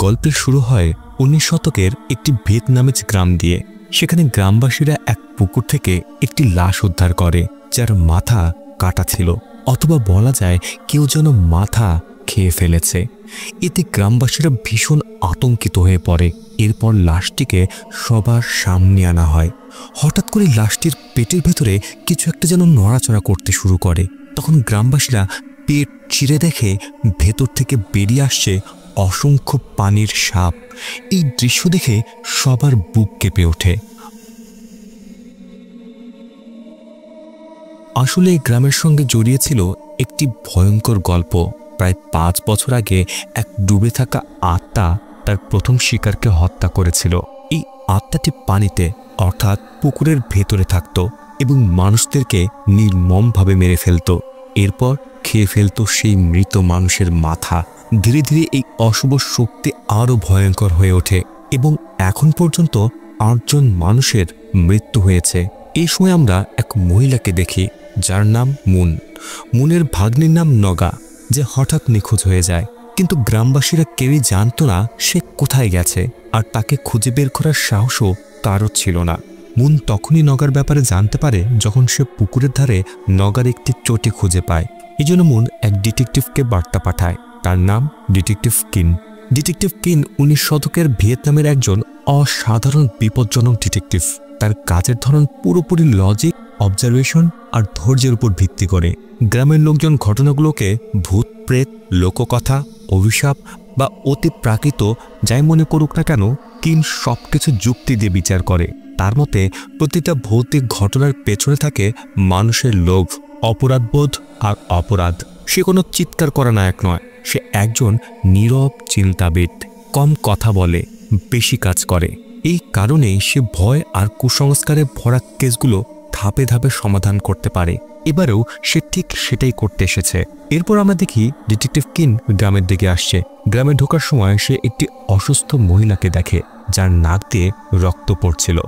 গল্পের শুরু হয় 19 শতকের একটি ভিয়েতনামিজ গ্রাম দিয়ে। সেখানে গ্রামবাসীরা এক পুকুর থেকে একটি লাশ উদ্ধার করে, যার মাথা কাটা ছিল, অথবা বলা যায় কেউ যেন মাথা খেয়ে ফেলেছে। এতে গ্রামবাসীরা ভীষণ আতঙ্কিত হয়ে পড়ে। এরপর লাশটিকে সবার সামনে আনা হয়। হঠাৎ করে লাশটির পেটের ভেতরে কিছু একটা যেন নড়াচড়া করতে শুরু করে। তখন গ্রামবাসীরা পেট চিরে দেখে ভেতর থেকে বেরিয়ে আসছে অসংখ্য পানির সাপ। এই দৃশ্য দেখে সবার বুক কেঁপে ওঠে। আসলে এই গ্রামের সঙ্গে জড়িয়ে ছিল একটি ভয়ঙ্কর গল্প। প্রায় 5 বছর আগে এক ডুবে থাকা আত্মা তার প্রথম শিকারকে হত্যা করেছিল। এই আত্মাটি পানিতে অর্থাৎ পুকুরের ভেতরে থাকত এবং মানুষদেরকে নির্মমভাবে মেরে ফেলত। এরপর খেয়ে ফেলত সেই মৃত মানুষের মাথা। ধীরে ধীরে এই অশুভ শক্তি আরও ভয়ঙ্কর হয়ে ওঠে এবং এখন পর্যন্ত 8 জন মানুষের মৃত্যু হয়েছে। এই সময় আমরা এক মহিলাকে দেখি, যার নাম মুনের ভাগ্নির নাম নগা, যে হঠাৎ নিখোঁজ হয়ে যায়। কিন্তু গ্রামবাসীরা কেউই জানত না সে কোথায় গেছে, আর তাকে খুঁজে বের করার সাহসও তারও ছিল না। মুন তখনই নগার ব্যাপারে জানতে পারে যখন সে পুকুরের ধারে নগার একটি চটি খুঁজে পায়। এই জন্য মুন এক ডিটেকটিভকে বার্তা পাঠায়। তার নাম ডিটেকটিভ কিন। ডিটেকটিভ কিন 19 শতকের ভিয়েতনামের একজন অসাধারণ বিপজ্জনক ডিটেকটিভ। তার কাজের ধরন পুরোপুরি লজিক, অবজারভেশন আর ধৈর্যের উপর ভিত্তি করে। গ্রামের লোকজন ঘটনাগুলোকে ভূত, প্রেত, লোককথা, অভিশাপ বা অতি প্রাকৃত যাই মনে করুক না কেন, কিন সবকিছু যুক্তি দিয়ে বিচার করে। তার মতে প্রতিটা ভৌতিক ঘটনার পেছনে থাকে মানুষের লোভ, অপরাধবোধ আর অপরাধ। সে কোনো চিৎকার করা নায়ক নয়, সে একজন নীরব চিন্তাবিদ। কম কথা বলে, বেশি কাজ করে। এই কারণেই সে ভয় আর কুসংস্কারে ভরা কেসগুলো ধাপে ধাপে সমাধান করতে পারে। এবারেও সে ঠিক সেটাই করতে এসেছে। এরপর আমরা দেখি ডিটেকটিভ কিন গ্রামের দিকে আসছে। গ্রামে ঢোকার সময় সে একটি অসুস্থ মহিলাকে দেখে, যার নাক দিয়ে রক্ত পড়ছিল।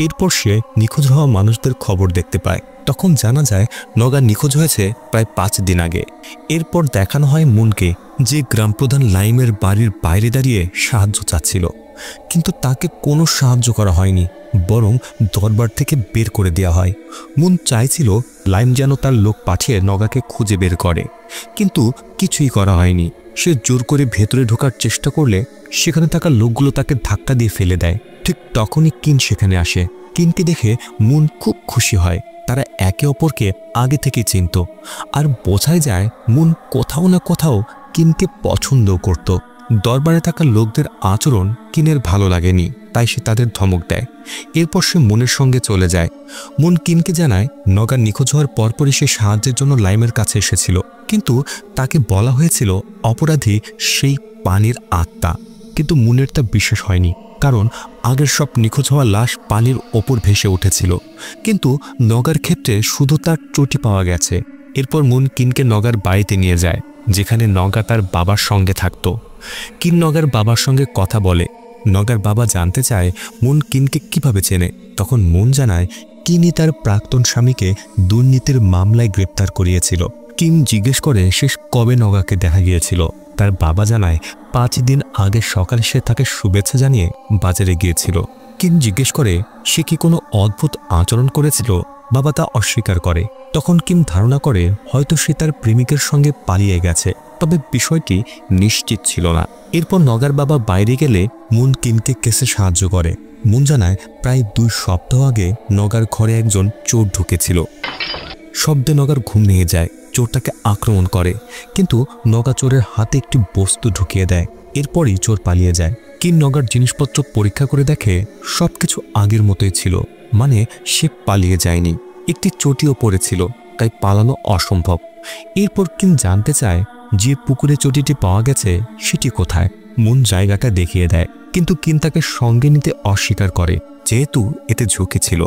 এরপর সে নিখোঁজ হওয়া মানুষদের খবর দেখতে পায়। তখন জানা যায় নগা নিখোঁজ হয়েছে প্রায় 5 দিন আগে। এরপর দেখানো হয় মুনকে, যে গ্রামপ্রধান লাইমের বাড়ির বাইরে দাঁড়িয়ে সাহায্য চাচ্ছিল, কিন্তু তাকে কোনো সাহায্য করা হয়নি, বরং দরবার থেকে বের করে দেওয়া হয়। মুন চাইছিল লাইম যেন তার লোক পাঠিয়ে নগাকে খুঁজে বের করে, কিন্তু কিছুই করা হয়নি। সে জোর করে ভেতরে ঢোকার চেষ্টা করলে সেখানে থাকা লোকগুলো তাকে ধাক্কা দিয়ে ফেলে দেয়। ঠিক তখনই কিন সেখানে আসে। কিনকে দেখে মুন খুব খুশি হয়। তারা একে অপরকে আগে থেকে চিনত, আর বোঝাই যায় মুন কোথাও না কোথাও কিনকে পছন্দ করত। দরবারে থাকা লোকদের আচরণ কিনের ভালো লাগেনি, তাই সে তাদের ধমক দেয়। এরপর সে মুনের সঙ্গে চলে যায়। মুন কিনকে জানায় নগা নিখোঁজ হওয়ার পরপরই সে সাহায্যের জন্য লাইমের কাছে এসেছিল, কিন্তু তাকে বলা হয়েছিল অপরাধী সেই পানির আত্মা। কিন্তু মুনের তা বিশ্বাস হয়নি, কারণ আগের সব নিখোঁজ হওয়া লাশ পানির ওপর ভেসে উঠেছিল, কিন্তু নগার ক্ষেত্রে শুধু তার চটি পাওয়া গেছে। এরপর মুন কিনকে নগার বাড়িতে নিয়ে যায়, যেখানে নগা তার বাবার সঙ্গে থাকত। কিন নগার বাবার সঙ্গে কথা বলে। নগার বাবা জানতে চায় মুন কিনকে কিভাবে চেনে। তখন মুন জানায় কিনই তার প্রাক্তন স্বামীকে দুর্নীতির মামলায় গ্রেপ্তার করিয়েছিল। কিন জিজ্ঞেস করে শেষ কবে নগাকে দেখা গিয়েছিল। তার বাবা জানায় 5 দিন আগে সকালে সে তাকে শুভেচ্ছা জানিয়ে বাজারে গিয়েছিল। কিন জিজ্ঞেস করে সে কি কোনো অদ্ভুত আচরণ করেছিল। বাবা তা অস্বীকার করে। তখন কিম ধারণা করে হয়তো সে তার প্রেমিকের সঙ্গে পালিয়ে গেছে, তবে বিষয়টি নিশ্চিত ছিল না। এরপর নগার বাবা বাইরে গেলে মুন কিমকে কেসে সাহায্য করে। মুন জানায় প্রায় 2 সপ্তাহ আগে নগার ঘরে একজন চোর ঢুকেছিল। শব্দে নগার ঘুম ভেঙে যায়। চোরটাকে আক্রমণ করে, কিন্তু নগা চোরের হাতে একটি বস্তু ঢুকিয়ে দেয়। এরপরই চোর পালিয়ে যায়। কিন নগার জিনিসপত্র পরীক্ষা করে দেখে সবকিছু আগের মতোই ছিল, মানে সে পালিয়ে যায়নি। একটি চটিও পড়েছিল, তাই পালানো অসম্ভব। এরপর কিন জানতে চায় যে পুকুরে চটিটি পাওয়া গেছে সেটি কোথায়। মুন জায়গাটা দেখিয়ে দেয়, কিন্তু কিন তাকে সঙ্গে নিতে অস্বীকার করে, যেহেতু এতে ঝুঁকি ছিল।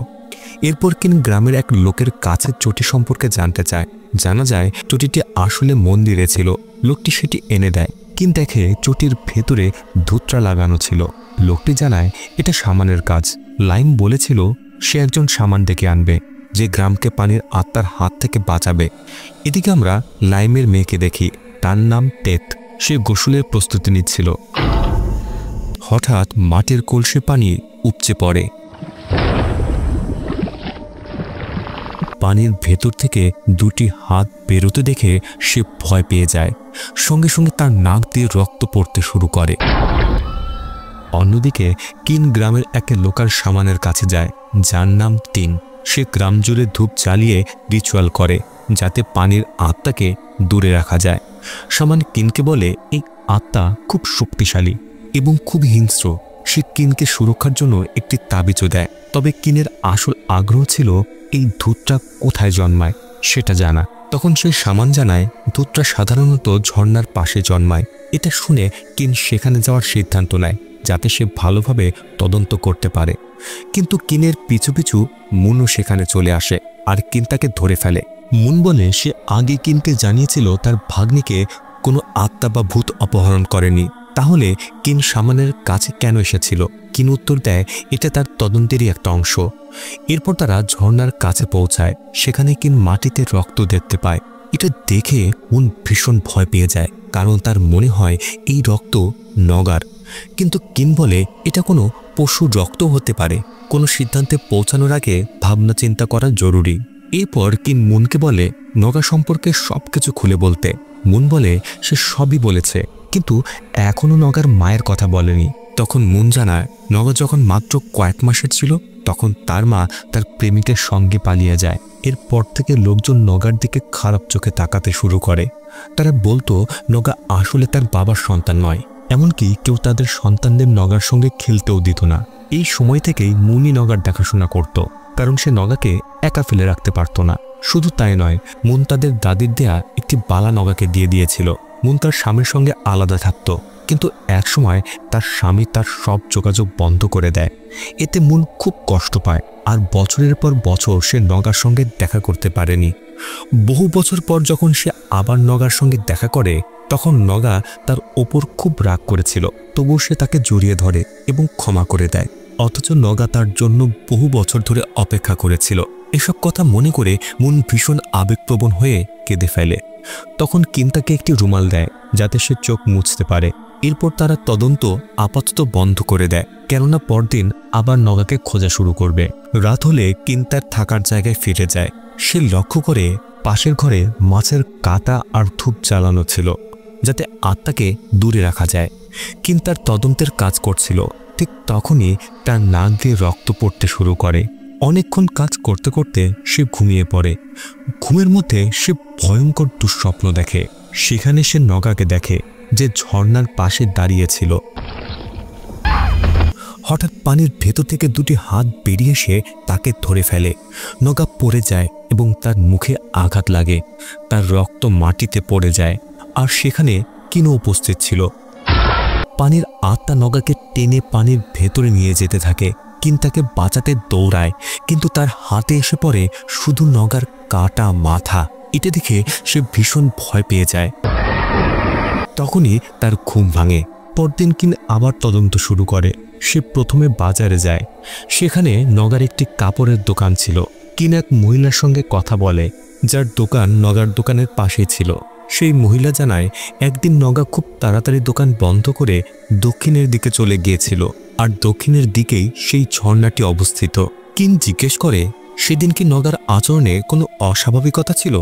এরপর কিন গ্রামের এক লোকের কাছে চটি সম্পর্কে জানতে চায়। জানা যায় চটিটি আসলে মন্দিরে ছিল। লোকটি সেটি এনে দেয়। কিন দেখে চটির ভেতরে ধুত্রা লাগানো ছিল। লোকটি জানায় এটা শামানের কাজ। লাইম বলেছিল সে একজন শামান ডেকে আনবে, যে গ্রামকে পানির আত্মার হাত থেকে বাঁচাবে। এদিকে আমরা লাইমের মেয়েকে দেখি, তার নাম টেত। সে গোসলের প্রস্তুতি নিচ্ছিল। হঠাৎ মাটির কলসি পানি উপচে পড়ে। পানির ভেতর থেকে দুটি হাত বেরোতে দেখে সে ভয় পেয়ে যায়। সঙ্গে সঙ্গে তার নাক দিয়ে রক্ত পড়তে শুরু করে। অন্যদিকে কিন গ্রামের এক লোকাল শামানের কাছে যায়, যার নাম তিন। সে গ্রাম জুড়ে ধূপ জ্বালিয়ে রিচুয়াল করে যাতে পানির আত্মাকে দূরে রাখা যায়। শামান কিনকে বলে এই আত্মা খুব শক্তিশালী এবং খুব হিংস্র। সে কিনকে সুরক্ষার জন্য একটি তাবিজও দেয়। তবে কিনের আসল আগ্রহ ছিল এই ধূপটা কোথায় জন্মায় সেটা জানা। তখন সেই শামান জানায় ধূপটা সাধারণত ঝর্ণার পাশে জন্মায়। এটা শুনে কিন সেখানে যাওয়ার সিদ্ধান্ত নেয় যাতে সে ভালোভাবে তদন্ত করতে পারে। কিন্তু কিনের পিছু পিছু মুনও সেখানে চলে আসে আর কিন তাকে ধরে ফেলে। মুন বলে সে আগে কিনকে জানিয়েছিল তার ভাগ্নিকে কোনো আত্মা বা ভূত অপহরণ করেনি, তাহলে কিন শামানের কাছে কেন এসেছিল? কিন উত্তর দেয় এটা তার তদন্তেরই একটা অংশ। এরপর তারা ঝর্ণার কাছে পৌঁছায়। সেখানে কিন মাটিতে রক্ত দেখতে পায়। এটা দেখে মুন ভীষণ ভয় পেয়ে যায়, কারণ তার মনে হয় এই রক্ত নগার। কিন্তু কিন বলে এটা কোনো পশুর রক্ত হতে পারে। কোনো সিদ্ধান্তে পৌঁছানোর আগে ভাবনা চিন্তা করা জরুরি। এরপর কিন মুনকে বলে নগা সম্পর্কে সবকিছু খুলে বলতে। মুন বলে সে সবই বলেছে, কিন্তু এখনো নগার মায়ের কথা বলেনি। তখন মুন জানায় নগা যখন মাত্র কয়েক মাসের ছিল তখন তার মা তার প্রেমিকের সঙ্গে পালিয়ে যায়। এরপর থেকে লোকজন নগার দিকে খারাপ চোখে তাকাতে শুরু করে। তারা বলতো নগা আসলে তার বাবার সন্তান নয়, এমনকি কেউ তাদের সন্তানদের নগার সঙ্গে খেলতেও দিত না। এই সময় থেকেই মুনই নগার দেখাশোনা করত, কারণ সে নগাকে একা ফেলে রাখতে পারত না। শুধু তাই নয়, মুন তাদের দাদির দেয়া একটি বালা নগাকে দিয়ে দিয়েছিল। মুন তার স্বামীর সঙ্গে আলাদা থাকত, কিন্তু একসময় তার স্বামী তার সব যোগাযোগ বন্ধ করে দেয়। এতে মুন খুব কষ্ট পায়, আর বছরের পর বছর সে নগার সঙ্গে দেখা করতে পারেনি। বহু বছর পর যখন সে আবার নগার সঙ্গে দেখা করে তখন নগা তার ওপর খুব রাগ করেছিল, তবুও সে তাকে জড়িয়ে ধরে এবং ক্ষমা করে দেয়। অথচ নগা তার জন্য বহু বছর ধরে অপেক্ষা করেছিল। এসব কথা মনে করে মুন ভীষণ আবেগপ্রবণ হয়ে কেঁদে ফেলে। তখন কিন তাকে একটি রুমাল দেয় যাতে সে চোখ মুছতে পারে। এরপর তারা তদন্ত আপাতত বন্ধ করে দেয়, কেননা পরদিন আবার নগাকে খোঁজা শুরু করবে। রাত হলে কিন তার থাকার জায়গায় ফিরে যায়। সে লক্ষ্য করে পাশের ঘরে মাছের কাঁটা আর ধূপ জ্বালানো ছিল যাতে আত্মাকে দূরে রাখা যায়। কিন তার তদন্তের কাজ করছিল, ঠিক তখনই তার নাক দিয়ে রক্ত পড়তে শুরু করে। অনেকক্ষণ কাজ করতে করতে সে ঘুমিয়ে পড়ে। ঘুমের মধ্যে সে ভয়ঙ্কর দুঃস্বপ্ন দেখে। সেখানে সে নগাকে দেখে যে ঝর্ণার পাশে দাঁড়িয়েছিল। হঠাৎ পানির ভেতর থেকে দুটি হাত বেরিয়ে এসে তাকে ধরে ফেলে। নগা পড়ে যায় এবং তার মুখে আঘাত লাগে। তার রক্ত মাটিতে পড়ে যায়, আর সেখানে কিনও উপস্থিত ছিল। পানির আত্মা নগাকে টেনে পানির ভেতরে নিয়ে যেতে থাকে। কিন তাকে বাঁচাতে দৌড়ায়, কিন্তু তার হাতে এসে পড়ে শুধু নগার কাটা মাথা। এটা দেখে সে ভীষণ ভয় পেয়ে যায়। তখনই তার ঘুম ভাঙে। পরদিন কিন আবার তদন্ত শুরু করে। সে প্রথমে বাজারে যায়। সেখানে নগার একটি কাপড়ের দোকান ছিল। কিন এক মহিলার সঙ্গে কথা বলে, যার দোকান নগার দোকানের পাশেই ছিল। সেই মহিলা জানায় একদিন নগা খুব তাড়াতাড়ি দোকান বন্ধ করে দক্ষিণের দিকে চলে গিয়েছিল, আর দক্ষিণের দিকেই সেই ঝর্ণাটি অবস্থিত। কিন জিজ্ঞেস করে সেদিন কি নগার আচরণে কোনো অস্বাভাবিকতা ছিল?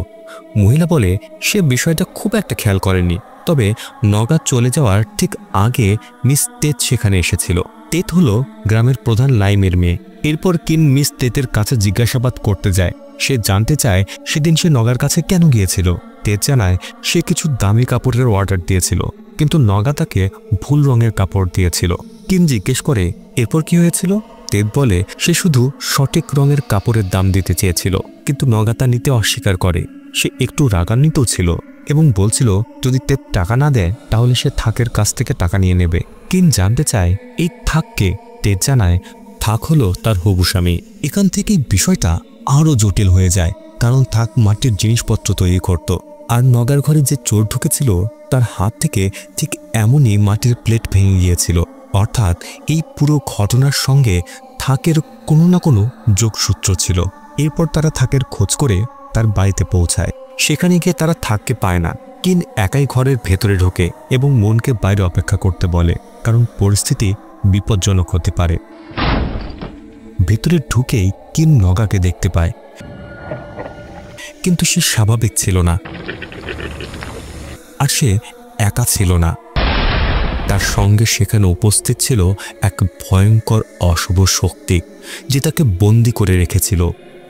মহিলা বলে সে বিষয়টা খুব একটা খেয়াল করেনি, তবে নগা চলে যাওয়ার ঠিক আগে মিস তেত সেখানে এসেছিল। তেত হলো গ্রামের প্রধান লাইমের মেয়ে। এরপর কিন মিস তেতের কাছে জিজ্ঞাসাবাদ করতে যায়। সে জানতে চায় সেদিন সে নগার কাছে কেন গিয়েছিল। তেত জানায় সে কিছু দামি কাপড়ের অর্ডার দিয়েছিল, কিন্তু নগা তাকে ভুল রঙের কাপড় দিয়েছিল। কিন জিজ্ঞেস করে এরপর কি হয়েছিল। তেত বলে সে শুধু সঠিক রঙের কাপড়ের দাম দিতে চেয়েছিল, কিন্তু নগা তা নিতে অস্বীকার করে। সে একটু রাগান্বিত ছিল এবং বলছিল যদি তেত টাকা না দেয় তাহলে সে থাকের কাছ থেকে টাকা নিয়ে নেবে। কিন জানতে চায় এই থাককে। তেত জানায় থাক হলো তার হবু স্বামী। এখান থেকেই বিষয়টা আরও জটিল হয়ে যায়, কারণ থাক মাটির জিনিসপত্র তৈরি করত, আর নগার ঘরে যে চোর ঢুকেছিল তার হাত থেকে ঠিক এমনই মাটির প্লেট ভেঙে গিয়েছিল। অর্থাৎ এই পুরো ঘটনার সঙ্গে থাকের কোনো না কোনো যোগসূত্র ছিল। এরপর তারা থাকের খোঁজ করে তার বাড়িতে পৌঁছায়। সেখানে গিয়ে তারা থাককে পায় না। কিন একাই ঘরের ভেতরে ঢোকে এবং মনকে বাইরে অপেক্ষা করতে বলে, কারণ পরিস্থিতি বিপজ্জনক হতে পারে। ভেতরে ঢুকেই কিন নগাকে দেখতে পায়, কিন্তু সে স্বাভাবিক ছিল না, আর সে একা ছিল না। তার সঙ্গে সেখানে উপস্থিত ছিল এক ভয়ঙ্কর অশুভ শক্তি, যে তাকে বন্দি করে রেখেছিল।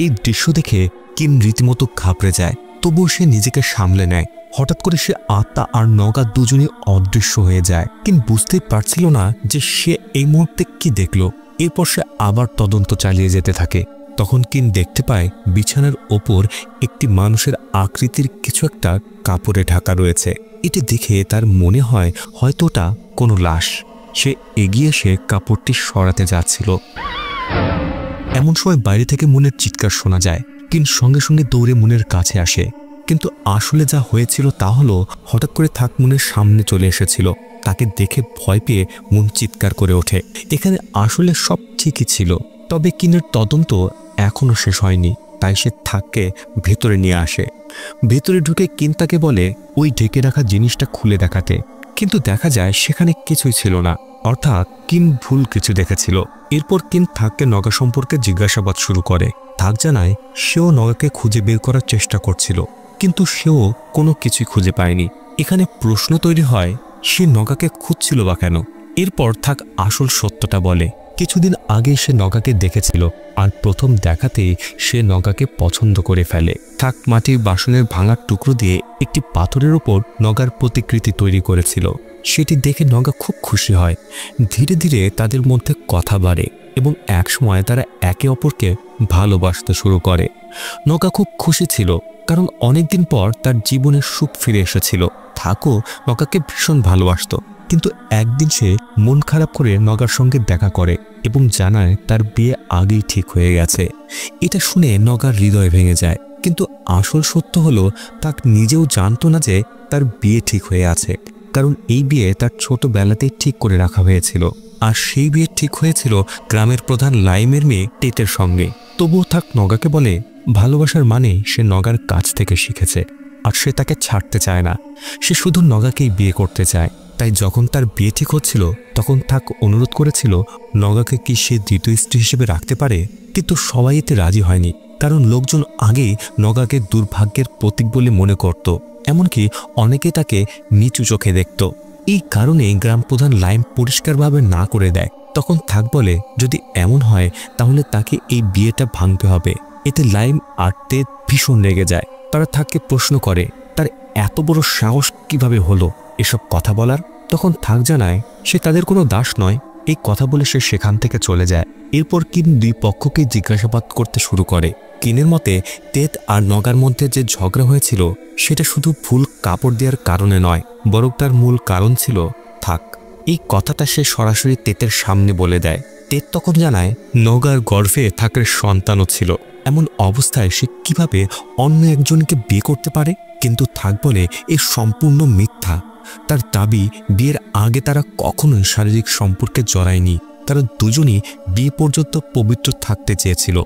এই দৃশ্য দেখে কিন রীতিমতো ঘাবড়ে যায়, তবুও সে নিজেকে সামলে নেয়। হঠাৎ করে সে আত্মা আর নগা দুজনেই অদৃশ্য হয়ে যায়। কিন বুঝতেই পারছিল না যে সে এই মুহূর্তে কি দেখল। এরপর সে আবার তদন্ত চালিয়ে যেতে থাকে। তখন কিন দেখতে পায় বিছানার ওপর একটি মানুষের আকৃতির কিছু একটা কাপড়ে ঢাকা রয়েছে। এটি দেখে তার মনে হয় হয়তো ওটা কোনো লাশ। সে এগিয়ে এসে কাপড়টি সরাতে যাচ্ছিল। এমন সময় বাইরে থেকে মুনের চিৎকার শোনা যায়। কিন সঙ্গে সঙ্গে দৌড়ে মুনের কাছে আসে, কিন্তু আসলে যা হয়েছিল তা হলো হঠাৎ করে থাক মুনের সামনে চলে এসেছিল। তাকে দেখে ভয় পেয়ে মুন চিৎকার করে ওঠে। এখানে আসলে সব ঠিকই ছিল, তবে কিনের তদন্ত এখনও শেষ হয়নি। তাই সে থাককে ভেতরে নিয়ে আসে। ভেতরে ঢুকে কিন তাকে বলে ওই ঢেকে রাখা জিনিসটা খুলে দেখাতে, কিন্তু দেখা যায় সেখানে কিছুই ছিল না, অর্থাৎ কিন ভুল কিছু দেখেছিল। এরপর কিন থাককে নগা সম্পর্কে জিজ্ঞাসাবাদ শুরু করে। থাক জানায় সেও নগাকে খুঁজে বের করার চেষ্টা করছিল, কিন্তু সেও কোনো কিছুই খুঁজে পায়নি। এখানে প্রশ্ন তৈরি হয়, সে নগাকে খুঁজছিল বা কেন? এরপর থাক আসল সত্যটা বলে। কিছুদিন আগে সে নগাকে দেখেছিল, আর প্রথম দেখাতেই সে নগাকে পছন্দ করে ফেলে। থাক মাটির বাসনের ভাঙার টুকরো দিয়ে একটি পাথরের উপর নগার প্রতিকৃতি তৈরি করেছিল। সেটি দেখে নগা খুব খুশি হয়। ধীরে ধীরে তাদের মধ্যে কথা বাড়ে এবং একসময় তারা একে অপরকে ভালোবাসতে শুরু করে। নগা খুব খুশি ছিল, কারণ অনেকদিন পর তার জীবনের সুখ ফিরে এসেছিল। থাকও নগাকে ভীষণ ভালোবাসত, কিন্তু একদিন সে মন খারাপ করে নগার সঙ্গে দেখা করে এবং জানায় তার বিয়ে আগেই ঠিক হয়ে গেছে। এটা শুনে নগার হৃদয় ভেঙে যায়, কিন্তু আসল সত্য হলো থাক নিজেও জানতো না যে তার বিয়ে ঠিক হয়ে আছে, কারণ এই বিয়ে তার ছোটবেলাতেই ঠিক করে রাখা হয়েছিল। আর সেই বিয়ে ঠিক হয়েছিল গ্রামের প্রধান লাইমের মেয়ে টেটের সঙ্গে। তবুও থাক নগাকে বলে ভালোবাসার মানে সে নগার কাছ থেকে শিখেছে, আর সে তাকে ছাড়তে চায় না। সে শুধু নগাকেই বিয়ে করতে চায়। তাই যখন তার বিয়ে ঠিক হচ্ছিল তখন থাক অনুরোধ করেছিল নগাকে কি সে দ্বিতীয় স্ত্রী হিসেবে রাখতে পারে, কিন্তু সবাই এতে রাজি হয়নি, কারণ লোকজন আগেই নগাকে দুর্ভাগ্যের প্রতীক বলে মনে করত। এমনকি অনেকে তাকে নিচু চোখে দেখত। এই কারণে গ্রাম প্রধান লাইম পরিষ্কারভাবে না করে দেয়। তখন থাক বলে যদি এমন হয় তাহলে তাকে এই বিয়েটা ভাঙতে হবে। এতে লাইম আর তেদ ভীষণ রেগে যায়। তারা থাককে প্রশ্ন করে তার এত বড় সাহস কিভাবে হলো এসব কথা বলার। তখন থাক জানায় সে তাদের কোনো দাস নয়। এই কথা বলে সে সেখান থেকে চলে যায়। এরপর কিন দুই পক্ষকে জিজ্ঞাসাবাদ করতে শুরু করে। কিনের মতে তেদ আর নগার মধ্যে যে ঝগড়া হয়েছিল সেটা শুধু ভুল কাপড় দেওয়ার কারণে নয়, বরং তার মূল কারণ ছিল থাক। এই কথাটা সে সরাসরি তেতের সামনে বলে দেয়। তেত তখন জানায় নগার গর্ভে থাকের সন্তানও ছিল। এমন অবস্থায় সে কিভাবে অন্য একজনকে বিয়ে করতে পারে? কিন্তু থাক বলে এ সম্পূর্ণ মিথ্যা। তার দাবি বিয়ের আগে তারা কখনোই শারীরিক সম্পর্কে জড়ায়নি। তারা দুজনই বিয়ে পর্যন্ত পবিত্র থাকতে চেয়েছিল।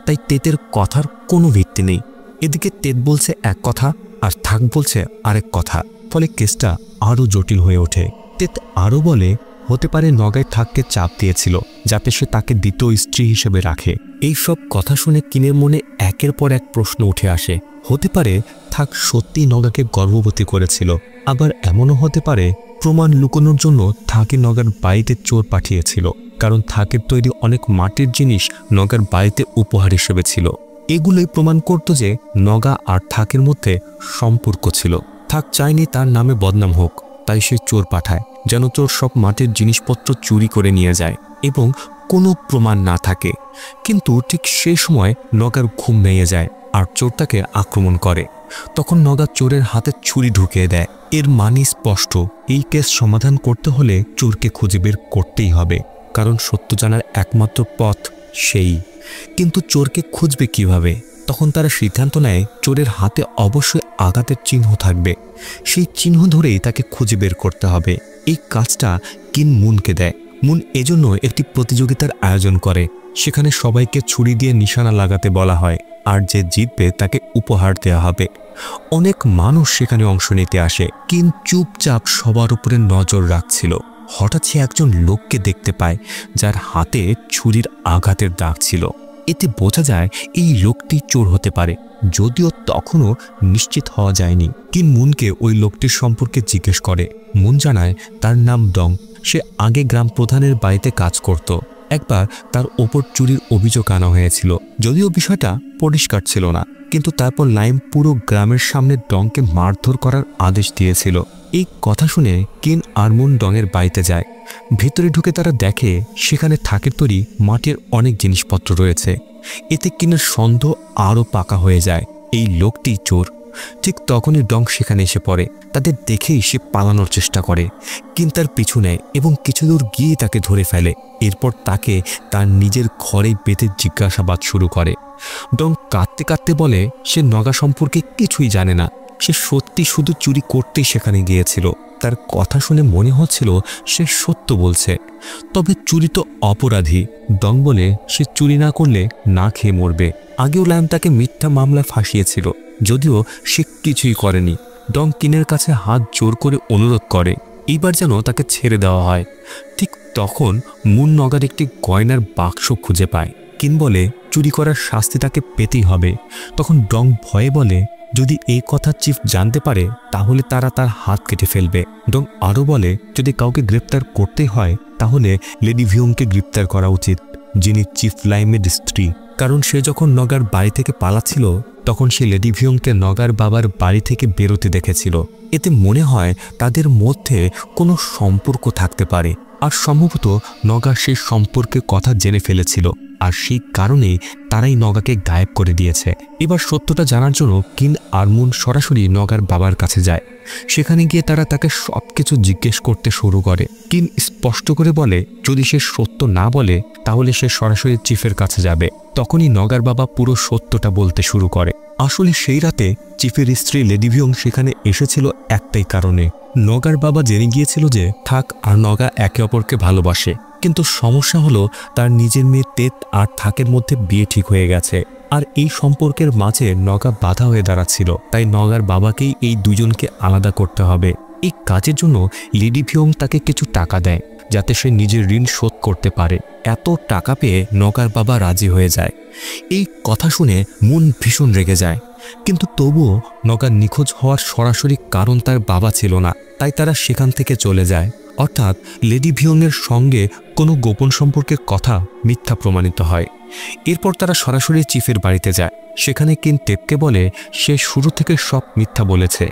তাই তেতের কথার কোনো ভিত্তি নেই। এদিকে তেত বলছে এক কথা আর থাক বলছে আরেক কথা, ফলে কেসটা আরও জটিল হয়ে ওঠে। তেত আরও বলে হতে পারে নগায় থাককে চাপ দিয়েছিল যাতে সে তাকে দ্বিতীয় স্ত্রী হিসেবে রাখে। এই সব কথা শুনে কিনের মনে একের পর এক প্রশ্ন উঠে আসে। হতে পারে থাক সত্যিই নগাকে গর্ভবতী করেছিল, আবার এমনও হতে পারে প্রমাণ লুকানোর জন্য থাকি নগার বাড়িতে চোর পাঠিয়েছিল, কারণ থাকের তৈরি অনেক মাটির জিনিস নগার বাড়িতে উপহার হিসেবে ছিল। এগুলোই প্রমাণ করত যে নগা আর থাকের মধ্যে সম্পর্ক ছিল। থাক চায়নি তার নামে বদনাম হোক, তাই সে চোর পাঠায় যেন চোর সব মাটির জিনিসপত্র চুরি করে নিয়ে যায় এবং কোনো প্রমাণ না থাকে। কিন্তু ঠিক সেই সময় নগার ঘুম ভেঙে যায় আর চোর তাকে আক্রমণ করে। তখন নগা চোরের হাতে ছুরি ঢুকিয়ে দেয়। এর মানে স্পষ্ট, এই কেস সমাধান করতে হলে চোরকে খুঁজে বের করতেই হবে, কারণ সত্য জানার একমাত্র পথ সেই। কিন্তু চোরকে খুঁজবে কিভাবে? তখন তারা সিদ্ধান্ত নেয় চোরের হাতে অবশ্যই আঘাতের চিহ্ন থাকবে। সেই চিহ্ন ধরেই তাকে খুঁজে বের করতে হবে। এই কাজটা কিন মুনকে দেয়। মুন এজন্য একটি প্রতিযোগিতার আয়োজন করে। সেখানে সবাইকে ছুরি দিয়ে নিশানা লাগাতে বলা হয়, আর যে জিতবে তাকে উপহার দেওয়া হবে। অনেক মানুষ সেখানে অংশ নিতে আসে। কিন চুপচাপ সবার উপরে নজর রাখছিল। হঠাৎ সে একজন লোককে দেখতে পায় যার হাতে ছুরির আঘাতের দাগ ছিল। এতে বোঝা যায় এই লোকটি চোর হতে পারে, যদিও তখনও নিশ্চিত হওয়া যায়নি। কিন মুনকে ওই লোকটির সম্পর্কে জিজ্ঞেস করে। মুন জানায় তার নাম ডং। সে আগে গ্রাম প্রধানের বাড়িতে কাজ করত। একবার তার ওপর চুরির অভিযোগ আনা হয়েছিল, যদিও বিষয়টা পরিষ্কার ছিল না। কিন্তু তারপর লাইম পুরো গ্রামের সামনে ডংকে মারধর করার আদেশ দিয়েছিল। এই কথা শুনে কিন আর মুন ডংয়ের বাড়িতে যায়। ভিতরে ঢুকে তারা দেখে সেখানে থাকের তৈরি মাটির অনেক জিনিসপত্র রয়েছে। এতে কিনের সন্দেহ আরও পাকা হয়ে যায়, এই লোকটি চোর। ঠিক তখনই ডং সেখানে এসে পড়ে। তাদের দেখেই সে পালানোর চেষ্টা করে। কিন তার পিছু নেয় এবং কিছু দূর গিয়ে তাকে ধরে ফেলে। এরপর তাকে তার নিজের ঘরে বেঁধে জিজ্ঞাসাবাদ শুরু করে। ডং কাঁদতে কাঁদতে বলে সে নগা সম্পর্কে কিছুই জানে না। সে সত্যি শুধু চুরি করতেই সেখানে গিয়েছিল। তার কথা শুনে মনে হচ্ছিল সে সত্য বলছে। তবে চুরি তো অপরাধী। ডং বলে সে চুরি না করলে না খেয়ে মরবে। আগেও লাইম তাকে মিথ্যা মামলায় ফাঁসিয়েছিল, যদিও সে কিছুই করেনি। ডং কিনের কাছে হাত জোর করে অনুরোধ করে এইবার যেন তাকে ছেড়ে দেওয়া হয়। ঠিক তখন মুন নগার একটি গয়নার বাক্স খুঁজে পায়। কিন বলে চুরি করার শাস্তি তাকে পেতেই হবে। তখন ডং ভয়ে বলে যদি এই কথা চিফ জানতে পারে তাহলে তারা তার হাত কেটে ফেলবে। ডং আরও বলে যদি কাউকে গ্রেপ্তার করতে হয় তাহলে লেডি ভিউংকে গ্রেপ্তার করা উচিত, যিনি চিফ লাইমের স্ত্রী। কারণ সে যখন নগার বাড়ি থেকে পালাচ্ছিল তখন সে লেডি ভিউংকে নগার বাবার বাড়ি থেকে বেরোতে দেখেছিল। এতে মনে হয় তাদের মধ্যে কোনো সম্পর্ক থাকতে পারে, আর সম্ভবত নগা সেই সম্পর্কে কথা জেনে ফেলেছিল, আর সেই কারণেই তারাই নগাকে গায়েব করে দিয়েছে। এবার সত্যটা জানার জন্য কিন আর মুন সরাসরি নগার বাবার কাছে যায়। সেখানে গিয়ে তারা তাকে সবকিছু জিজ্ঞেস করতে শুরু করে। কিন স্পষ্ট করে বলে যদি সে সত্য না বলে তাহলে সে সরাসরি চিফের কাছে যাবে। তখনই নগার বাবা পুরো সত্যটা বলতে শুরু করে। আসলে সেই রাতে চিফের স্ত্রী লেডি ভিউং সেখানে এসেছিল একটাই কারণে। নগার বাবা জেনে গিয়েছিল যে থাক আর নগা একে অপরকে ভালোবাসে, কিন্তু সমস্যা হলো তার নিজের মেয়ে তেত আর থাকের মধ্যে বিয়ে ঠিক হয়ে গেছে, আর এই সম্পর্কের মাঝে নগা বাধা হয়ে দাঁড়াচ্ছিল। তাই নগার বাবাকেই এই দুজনকে আলাদা করতে হবে। এই কাজের জন্য লেডি ভিউং তাকে কিছু টাকা দেয় যাতে সে নিজের ঋণ শোধ করতে পারে। এত টাকা পেয়ে নগার বাবা রাজি হয়ে যায়। এই কথা শুনে মুন ভীষণ রেগে যায়, কিন্তু তবুও নগার নিখোঁজ হওয়ার সরাসরি কারণ তার বাবা ছিল না, তাই তারা সেখান থেকে চলে যায়। অর্থাৎ লেডি ভিউংয়ের সঙ্গে কোনো গোপন সম্পর্কের কথা মিথ্যা প্রমাণিত হয়। এরপর তারা সরাসরি চিফের বাড়িতে যায়। সেখানে কিন টেপকে বলে সে শুরু থেকে সব মিথ্যা বলেছে,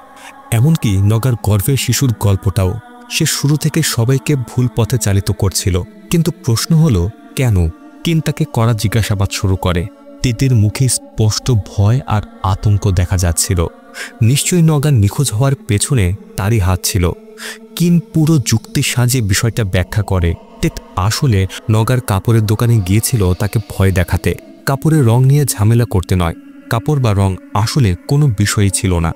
এমনকি নগার গর্ভের শিশুর গল্পটাও। সে শুরু থেকে সবাইকে ভুল পথে চালিত করছিল। কিন্তু প্রশ্ন হলো কেন? কিন তাকে কড়া জিজ্ঞাসাবাদ শুরু করে। তেতের মুখে স্পষ্ট ভয় আর আতঙ্ক দেখা যাচ্ছিল। নিশ্চয়ই নগার নিখোঁজ হওয়ার পেছনে তারই হাত ছিল। কিন পুরো যুক্তি সাজিয়ে বিষয়টা ব্যাখ্যা করে। তেত আসলে নগার কাপড়ের দোকানে গিয়েছিল তাকে ভয় দেখাতে, কাপড়ের রং নিয়ে ঝামেলা করতে নয়। কাপড় বা রং আসলে কোনো বিষয়ই ছিল না।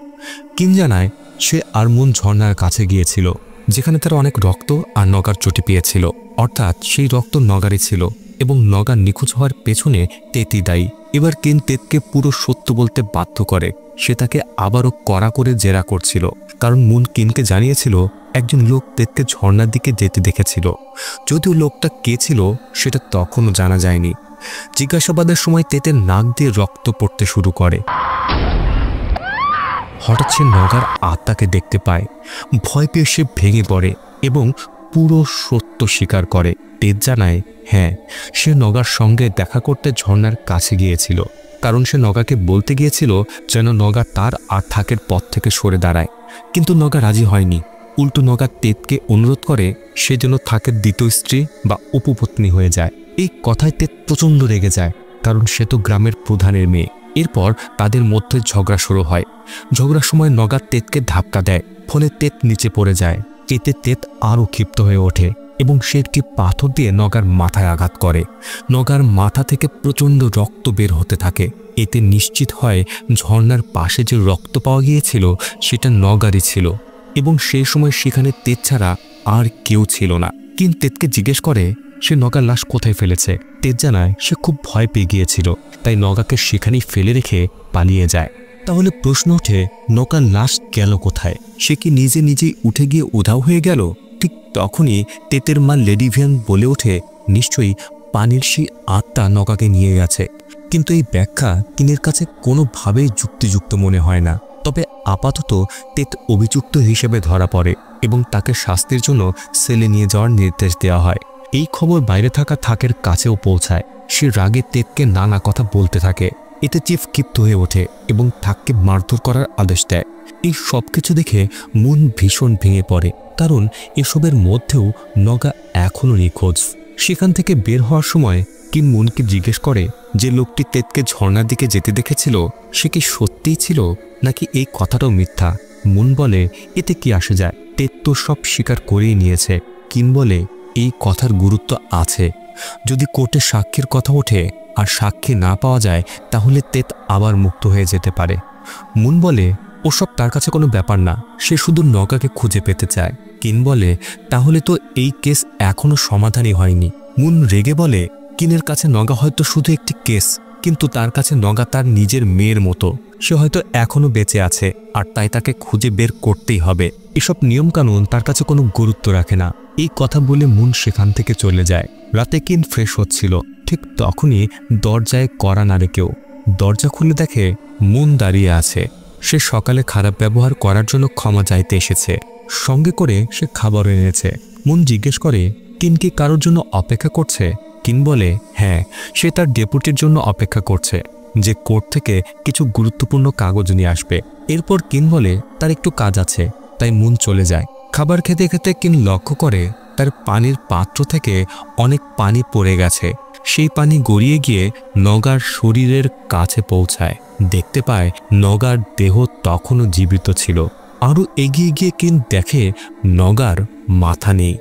কিন জানায় সে আর মুন ঝর্ণার কাছে গিয়েছিল, যেখানে তারা অনেক রক্ত আর নগার চটি পেয়েছিল। অর্থাৎ সেই রক্ত নগারই ছিল এবং নগার নিখোঁজ হওয়ার পেছনে তেতই দায়ী। এবার কিন তেতকে পুরো সত্য বলতে বাধ্য করে। সে তাকে আবারও কড়া করে জেরা করছিল, কারণ মুন কিনকে জানিয়েছিল একজন লোক তেতকে ঝর্ণার দিকে যেতে দেখেছিল। যদিও লোকটা কে ছিল সেটা তখনও জানা যায়নি। জিজ্ঞাসাবাদের সময় তেতের নাক দিয়ে রক্ত পড়তে শুরু করে। হঠাৎ সে নগার আত্মাকে দেখতে পায়। ভয় পেয়ে সে ভেঙে পড়ে এবং পুরো সত্য স্বীকার করে। তেত জানায় হ্যাঁ, সে নগার সঙ্গে দেখা করতে ঝর্ণার কাছে গিয়েছিল, কারণ সে নগাকে বলতে গিয়েছিল যেন নগা তার আর থাকের পথ থেকে সরে দাঁড়ায়। কিন্তু নগা রাজি হয়নি। উল্টো নগা তেতকে অনুরোধ করে সে যেন থাকের দ্বিতীয় স্ত্রী বা উপপত্নী হয়ে যায়। এই কথায় তেত প্রচণ্ড রেগে যায়, কারণ সে তো গ্রামের প্রধানের মেয়ে। এরপর তাদের মধ্যে ঝগড়া শুরু হয়। ঝগড়ার সময় নগা তেতকে ধাক্কা দেয়, ফলে তেত নিচে পড়ে যায়। এতে তেত আরও ক্ষিপ্ত হয়ে ওঠে এবং সে একটি পাথর দিয়ে নগার মাথায় আঘাত করে। নগার মাথা থেকে প্রচণ্ড রক্ত বের হতে থাকে। এতে নিশ্চিত হয় ঝর্ণার পাশে যে রক্ত পাওয়া গিয়েছিল সেটা নগারই ছিল এবং সেই সময় সেখানে তেত ছাড়া আর কেউ ছিল না। কিন্তু তেতকে জিজ্ঞেস করে সে নগার লাশ কোথায় ফেলেছে। তেত জানায় সে খুব ভয় পেয়ে গিয়েছিল, তাই নগাকে সেখানেই ফেলে রেখে পালিয়ে যায়। তাহলে প্রশ্ন ওঠে নগার লাশ গেল কোথায়? সে কি নিজে নিজেই উঠে গিয়ে উধাও হয়ে গেল, ঠিক তখনই তেতের মা লেডিভিয়ান বলে ওঠে, নিশ্চয়ই পানির সেই আত্মা নগাকে নিয়ে গেছে। কিন্তু এই ব্যাখ্যা কিনের কাছে কোনোভাবেই যুক্তিযুক্ত মনে হয় না। তবে আপাতত তেত অভিযুক্ত হিসেবে ধরা পড়ে এবং তাকে শাস্তির জন্য সেলে নিয়ে যাওয়ার নির্দেশ দেওয়া হয়। এই খবর বাইরে থাকা থাকের কাছেও পৌঁছায়। সে রাগে তেতকে নানা কথা বলতে থাকে। এতে চিফ ক্ষিপ্ত হয়ে ওঠে এবং থাককে মারধর করার আদেশ দেয়। এই সব কিছু দেখে মুন ভীষণ ভেঙে পড়ে, কারণ এসবের মধ্যেও নগা এখনও নিখোঁজ। সেখান থেকে বের হওয়ার সময় কিন মুনকে জিজ্ঞেস করে যে লোকটি তেতকে ঝর্ণার দিকে যেতে দেখেছিল সে কি সত্যিই ছিল নাকি এই কথাটাও মিথ্যা। মুন বলে, এতে কি আসে যায়, তেত তো সব স্বীকার করেই নিয়েছে। কিন বলে, এই কথার গুরুত্ব আছে। যদি কোর্টে সাক্ষীর কথা ওঠে আর সাক্ষী না পাওয়া যায় তাহলে তেত আবার মুক্ত হয়ে যেতে পারে। মুন বলে, ওসব তার কাছে কোনো ব্যাপার না, সে শুধু নগাকে খুঁজে পেতে চায়। কিন বলে, তাহলে তো এই কেস এখনো সমাধানই হয়নি। মুন রেগে বলে, কিনের কাছে নগা হয়তো শুধু একটি কেস, কিন্তু তার কাছে নগা তার নিজের মেয়ের মতো। সে হয়তো এখনো বেঁচে আছে আর তাই তাকে খুঁজে বের করতেই হবে। এসব নিয়মকানুন তার কাছে কোনো গুরুত্ব রাখে না। এই কথা বলে মুন সেখান থেকে চলে যায়। রাতে কিন ফ্রেশ হচ্ছিল, ঠিক তখনই দরজায় কড়া নাড়ে কেউ। দরজা খুলে দেখে মুন দাঁড়িয়ে আছে। সে সকালে খারাপ ব্যবহার করার জন্য ক্ষমা চাইতে এসেছে। সঙ্গে করে সে খাবার এনেছে। মুন জিজ্ঞেস করে, কিন কি কারোর জন্য অপেক্ষা করছে? কিন বলে, হ্যাঁ, সে তার ডেপুটির জন্য অপেক্ষা করছে, যে কোর্ট থেকে কিছু গুরুত্বপূর্ণ কাগজ নিয়ে আসবে। এরপর কিন বলে তার একটু কাজ আছে, তাই মুন চলে যায়। খাবার খেতে খেতে কিন লক্ষ্য করে তার পানির পাত্র থেকে অনেক পানি পড়ে গেছে। সেই পানি গড়িয়ে গিয়ে নগার শরীরের কাছে পৌঁছায়। দেখতে পায় নগার দেহ তখনও জীবিত ছিল। আরও এগিয়ে গিয়ে কিন দেখে নগার মাথা নেই।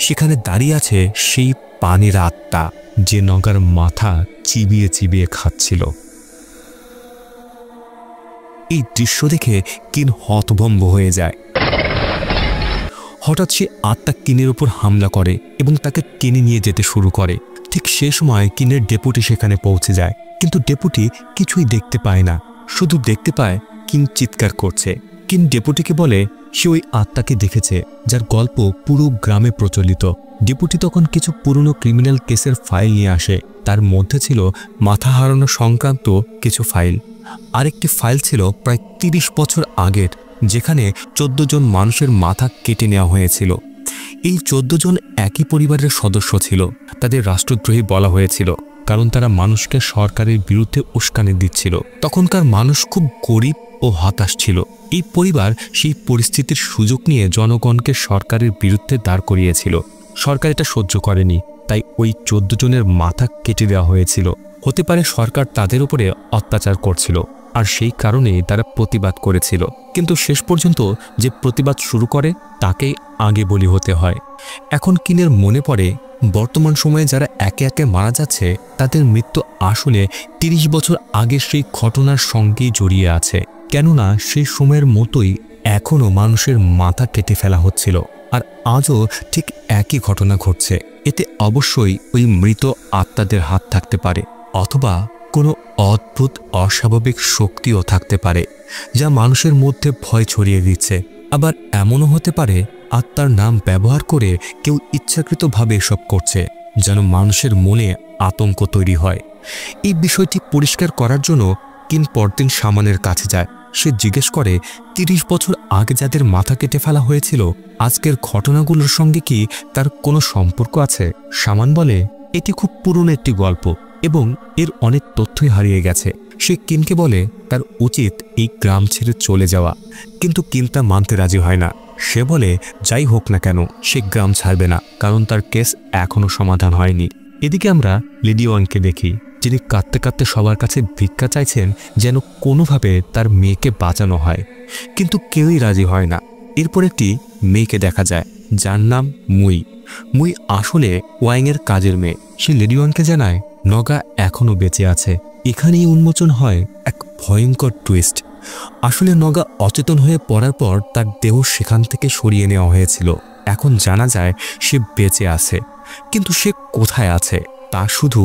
সেখানে দাঁড়িয়ে আছে সেই পানির আত্মা, যে নগার মাথা চিবিয়ে চিবিয়ে খাচ্ছিল। এই দৃশ্য দেখে কিন হতভম্ব হয়ে যায়। হঠাৎ সে আত্মা কিনের উপর হামলা করে এবং তাকে টেনে নিয়ে যেতে শুরু করে। ঠিক সে সময় কিনের ডেপুটি সেখানে পৌঁছে যায়, কিন্তু ডেপুটি কিছুই দেখতে পায় না। শুধু দেখতে পায় কিন চিৎকার করছে। কিন ডেপুটিকে বলে সে ওই আত্মাকে দেখেছে, যার গল্প পুরো গ্রামে প্রচলিত। ডেপুটি তখন কিছু পুরনো ক্রিমিনাল কেসের ফাইল নিয়ে আসে। তার মধ্যে ছিল মাথা হারানো সংক্রান্ত কিছু ফাইল। আরেকটি ফাইল ছিল প্রায় 30 বছর আগের, যেখানে 14 জন মানুষের মাথা কেটে নেওয়া হয়েছিল। এই 14 জন একই পরিবারের সদস্য ছিল। তাদের রাষ্ট্রদ্রোহী বলা হয়েছিল, কারণ তারা মানুষকে সরকারের বিরুদ্ধে উস্কানি দিচ্ছিল। তখনকার মানুষ খুব গরিব ও হতাশ ছিল। এই পরিবার সেই পরিস্থিতির সুযোগ নিয়ে জনগণকে সরকারের বিরুদ্ধে দাঁড় করিয়েছিল। সরকার এটা সহ্য করেনি, তাই ওই 14 জনের মাথা কেটে দেওয়া হয়েছিল। হতে পারে সরকার তাদের উপরে অত্যাচার করছিল, আর সেই কারণেই তারা প্রতিবাদ করেছিল। কিন্তু শেষ পর্যন্ত যে প্রতিবাদ শুরু করে তাকেই আগে বলি হতে হয়। এখন কিনের মনে পড়ে বর্তমান সময়ে যারা একে একে মারা যাচ্ছে তাদের মৃত্যু আসলে 30 বছর আগের সেই ঘটনার সঙ্গেই জড়িয়ে আছে। কেননা সেই সময়ের মতোই এখনও মানুষের মাথা কেটে ফেলা হচ্ছিল, আর আজও ঠিক একই ঘটনা ঘটছে। এতে অবশ্যই ওই মৃত আত্মাদের হাত থাকতে পারে, অথবা কোনো অদ্ভুত অস্বাভাবিক শক্তিও থাকতে পারে, যা মানুষের মধ্যে ভয় ছড়িয়ে দিচ্ছে। আবার এমনও হতে পারে আত্মার নাম ব্যবহার করে কেউ ইচ্ছাকৃতভাবে এসব করছে, যেন মানুষের মনে আতঙ্ক তৈরি হয়। এই বিষয়টি পরিষ্কার করার জন্য কিন পরদিন শামানের কাছে যায়। সে জিজ্ঞেস করে 30 বছর আগে যাদের মাথা কেটে ফেলা হয়েছিল আজকের ঘটনাগুলোর সঙ্গে কি তার কোনো সম্পর্ক আছে। শামান বলে, এটি খুব পুরনো একটি গল্প এবং এর অনেক তথ্যই হারিয়ে গেছে। সে কিনকে বলে তার উচিত এই গ্রাম ছেড়ে চলে যাওয়া, কিন্তু কিন তা মানতে রাজি হয় না। সে বলে যাই হোক না কেন সে গ্রাম ছাড়বে না, কারণ তার কেস এখনো সমাধান হয়নি। এদিকে আমরা লেডি ওয়াংকে দেখি, যিনি কাঁদতে কাঁদতে সবার কাছে ভিক্ষা চাইছেন যেন কোনোভাবে তার মেয়েকে বাঁচানো হয়, কিন্তু কেউই রাজি হয় না। এরপর একটি মেয়েকে দেখা যায় যার নাম মুই। মুই আসলে ওয়াংয়ের কাজের মেয়ে। সে লেডি ওয়াংকে জানায় নগা এখনো বেঁচে আছে। এখানেই উন্মোচন হয় এক ভয়ঙ্কর টুইস্ট। আসলে নগা অচেতন হয়ে পড়ার পর তার দেহ সেখান থেকে সরিয়ে নেওয়া হয়েছিল। এখন জানা যায় সে বেঁচে আছে, কিন্তু সে কোথায় আছে তা শুধু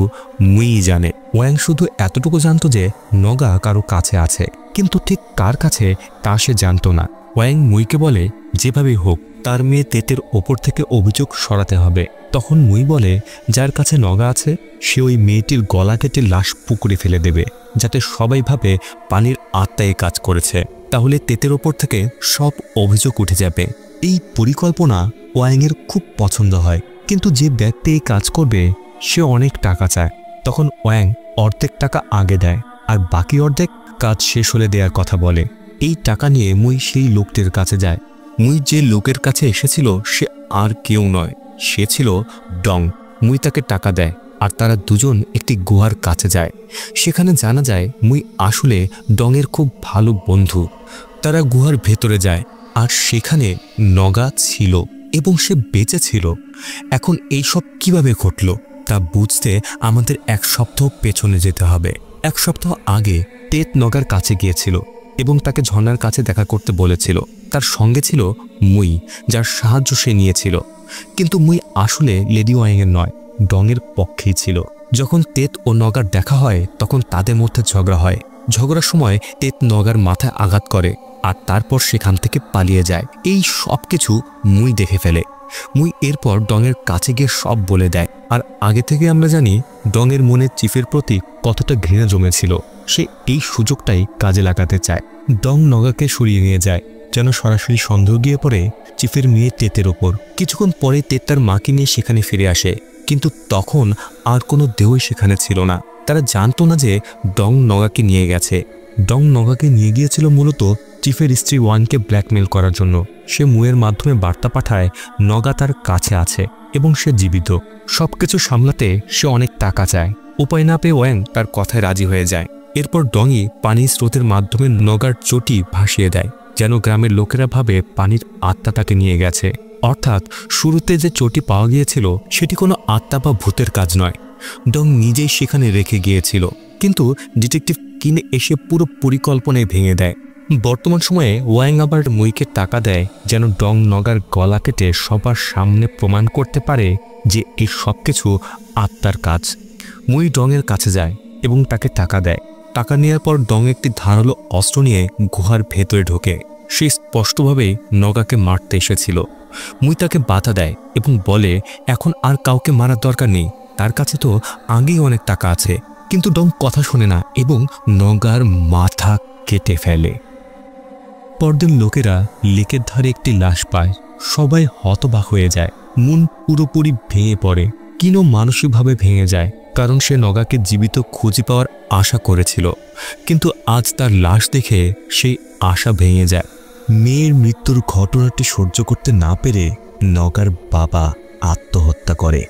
মুই জানে। ওয়াং শুধু এতটুকু জানতো যে নগা কারো কাছে আছে, কিন্তু ঠিক কার কাছে তা সে জানতো না। ওয়াং মুইকে বলে যেভাবেই হোক তার মেয়ে তেতের ওপর থেকে অভিযোগ সরাতে হবে। তখন মুই বলে যার কাছে নগা আছে সে ওই মেয়েটির গলা কেটে লাশ পুকুরে ফেলে দেবে, যাতে সবাই ভাবে পানির আত্মায় কাজ করেছে, তাহলে তেতের ওপর থেকে সব অভিযোগ উঠে যাবে। এই পরিকল্পনা ওয়াংয়ের খুব পছন্দ হয়, কিন্তু যে ব্যক্তি এই কাজ করবে সে অনেক টাকা চায়। তখন ওয়াং অর্ধেক টাকা আগে দেয় আর বাকি অর্ধেক কাজ শেষ হলে দেওয়ার কথা বলে। এই টাকা নিয়ে মুই সেই লোকটির কাছে যায়। মুই যে লোকের কাছে এসেছিল সে আর কেউ নয়, সে ছিল ডং। মুই তাকে টাকা দেয় আর তারা দুজন একটি গুহার কাছে যায়। সেখানে জানা যায় মুই আসলে ডংয়ের খুব ভালো বন্ধু। তারা গুহার ভেতরে যায় আর সেখানে নগা ছিল এবং সে বেঁচে ছিল। এখন এইসব কিভাবে ঘটল তা বুঝতে আমাদের 1 সপ্তাহ পেছনে যেতে হবে। 1 সপ্তাহ আগে তেত নগার কাছে গিয়েছিল এবং তাকে ঝর্ণার কাছে দেখা করতে বলেছিল। তার সঙ্গে ছিল মুই, যার সাহায্য সে নিয়েছিল। কিন্তু মুই আসলে লেডি ওয়াংয়ের নয়, ডংয়ের পক্ষেই ছিল। যখন তেত ও নগার দেখা হয় তখন তাদের মধ্যে ঝগড়া হয়। ঝগড়ার সময় তেত নগার মাথায় আঘাত করে আর তারপর সেখান থেকে পালিয়ে যায়। এই সব কিছু মুই দেখে ফেলে। মুই এরপর ডংয়ের কাছে গিয়ে সব বলে দেয়। আর আগে থেকে আমরা জানি ডংয়ের মনে চিফের প্রতি কতটা ঘৃণা জমেছিল। সে এই সুযোগটাই কাজে লাগাতে চায়। ডং নগাকে সরিয়ে নিয়ে যায়, যেন সরাসরি সন্দেহ গিয়ে পড়ে চিফের মেয়ে তেতের ওপর। কিছুক্ষণ পরে তেত তার মাকে নিয়ে সেখানে ফিরে আসে, কিন্তু তখন আর কোনো দেহই সেখানে ছিল না। তারা জানতো না যে ডং নগাকে নিয়ে গেছে। ডং নগাকে নিয়ে গিয়েছিল মূলত চিফের স্ত্রী ওয়ানকে ব্ল্যাকমেল করার জন্য। সে মুয়ের মাধ্যমে বার্তা পাঠায় নগা তার কাছে আছে এবং সে জীবিত। সবকিছু সামলাতে সে অনেক টাকা চায়। উপায় না পেয়ে ওয়াং তার কথায় রাজি হয়ে যায়। এরপর ডংই পানির স্রোতের মাধ্যমে নগার চটি ভাসিয়ে দেয়, যেন গ্রামের লোকেরা ভাবে পানির আত্মা তাকে নিয়ে গেছে। অর্থাৎ শুরুতে যে চটি পাওয়া গিয়েছিল সেটি কোনো আত্মা বা ভূতের কাজ নয়, ডং নিজেই সেখানে রেখে গিয়েছিল। কিন্তু ডিটেকটিভ কিনে এসে পুরো পরিকল্পনায় ভেঙে দেয়। বর্তমান সময়ে ওয়াং আবার মুইকে টাকা দেয় যেন ডং নগার গলা কেটে সবার সামনে প্রমাণ করতে পারে যে এই সব কিছু আত্মার কাজ। মুই ডংয়ের কাছে যায় এবং তাকে টাকা দেয়। টাকা নেওয়ার পর ডং একটি ধারালো অস্ত্র নিয়ে গুহার ভেতরে ঢোকে। সে স্পষ্টভাবেই নগাকে মারতে এসেছিল। মুই তাকে বাধা দেয় এবং বলে এখন আর কাউকে মারার দরকার নেই, তার কাছে তো আগেই অনেক টাকা আছে। কিন্তু ডং কথা শোনে না এবং নগার মাথা কেটে ফেলে। পরদিন লোকেরা লেকের ধারে একটি লাশ পায়। সবাই হতবাক হয়ে যায়। মন পুরোপুরি ভেঙে পড়ে। কিনো মানসিকভাবে ভেঙে যায়, কারণ সে নগাকে জীবিত খুঁজে পাওয়ার আশা করেছিল। কিন্তু আজ তার লাশ দেখে সেই আশা ভেঙে যায়। মেয়ের মৃত্যুর ঘটনাটি সহ্য করতে না পেরে নগার বাবা আত্মহত্যা করে।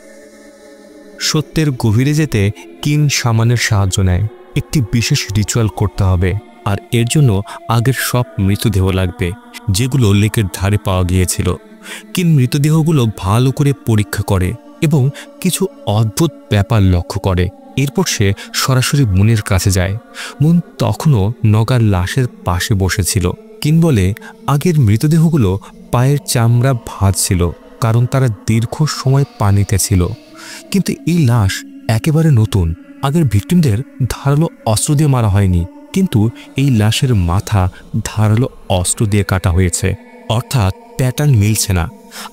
সত্যের গভীরে যেতে কিন শামানের সাহায্য নেয়। একটি বিশেষ রিচুয়াল করতে হবে, আর এর জন্য আগের সব মৃতদেহ লাগবে যেগুলো লেকের ধারে পাওয়া গিয়েছিল। কিন মৃতদেহগুলো ভালো করে পরীক্ষা করে এবং কিছু অদ্ভুত ব্যাপার লক্ষ্য করে। এরপর সে সরাসরি মুনের কাছে যায়। মুন তখনও নগার লাশের পাশে বসেছিল। কিন বলে আগের মৃতদেহগুলো পায়ের চামড়া ভাঁজছিল, কারণ তারা দীর্ঘ সময় পানিতে ছিল। কিন্তু এই লাশ একেবারে নতুন। আগের ভিকটিমদের ধারালো অস্ত্র দিয়ে মারা হয়নি, কিন্তু এই লাশের মাথা ধারালো অস্ত্র দিয়ে কাটা হয়েছে। অর্থাৎ প্যাটার্ন মিলছে না।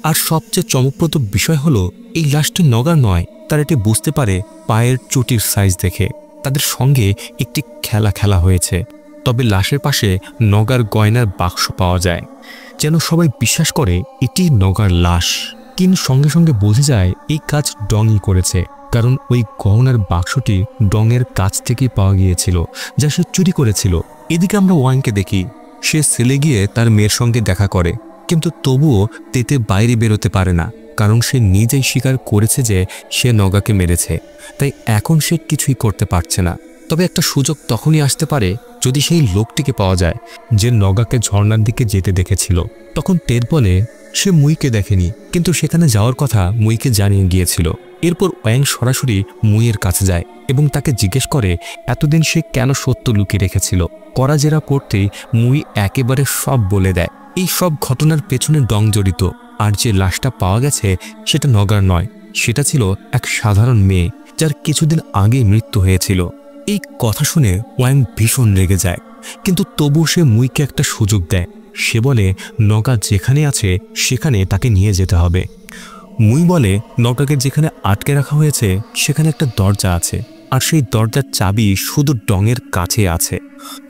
আর সবচেয়ে চমকপ্রদ বিষয় হলো এই লাশটি নগার নয়। তারা এটি বুঝতে পারে পায়ের চটির সাইজ দেখে। তাদের সঙ্গে একটি খেলা হয়েছে। তবে লাশের পাশে নগার গয়নার বাক্স পাওয়া যায়, যেন সবাই বিশ্বাস করে এটি নগার লাশ। কিন সঙ্গে সঙ্গে বোঝে যায় এই কাজ ডংই করেছে, কারণ ওই গহনার বাক্সটি ডংয়ের কাছ থেকেই পাওয়া গিয়েছিল, যা সে চুরি করেছিল। এদিকে আমরা ওয়াংকে দেখি। সে সেলে গিয়ে তার মেয়ের সঙ্গে দেখা করে, কিন্তু তবুও তেতে বাইরে বেরোতে পারে না, কারণ সে নিজেই স্বীকার করেছে যে সে নগাকে মেরেছে। তাই এখন সে কিছুই করতে পারছে না। তবে একটা সুযোগ তখনই আসতে পারে যদি সেই লোকটিকে পাওয়া যায় যে নগাকে ঝর্ণার দিকে যেতে দেখেছিল। তখন টেড বলে সে মুইকে দেখেনি, কিন্তু সেখানে যাওয়ার কথা মুইকে জানিয়ে গিয়েছিল। এরপর ওয়াং সরাসরি মুইয়ের কাছে যায় এবং তাকে জিজ্ঞেস করে এতদিন সে কেন সত্য লুকিয়ে রেখেছিল। করা জেরা করতেই মুই একেবারে সব বলে দেয়। এই সব ঘটনার পেছনে ডং জড়িত। আর যে লাশটা পাওয়া গেছে সেটা নগার নয়, সেটা ছিল এক সাধারণ মেয়ে যার কিছুদিন আগে মৃত্যু হয়েছিল। এই কথা শুনে ওয়াং ভীষণ রেগে যায়, কিন্তু তবু সে মুইকে একটা সুযোগ দেয়। সে বলে নগা যেখানে আছে সেখানে তাকে নিয়ে যেতে হবে। মুই বলে নগাকে যেখানে আটকে রাখা হয়েছে সেখানে একটা দরজা আছে, আর সেই দরজার চাবি শুধু ডংয়ের কাছে আছে।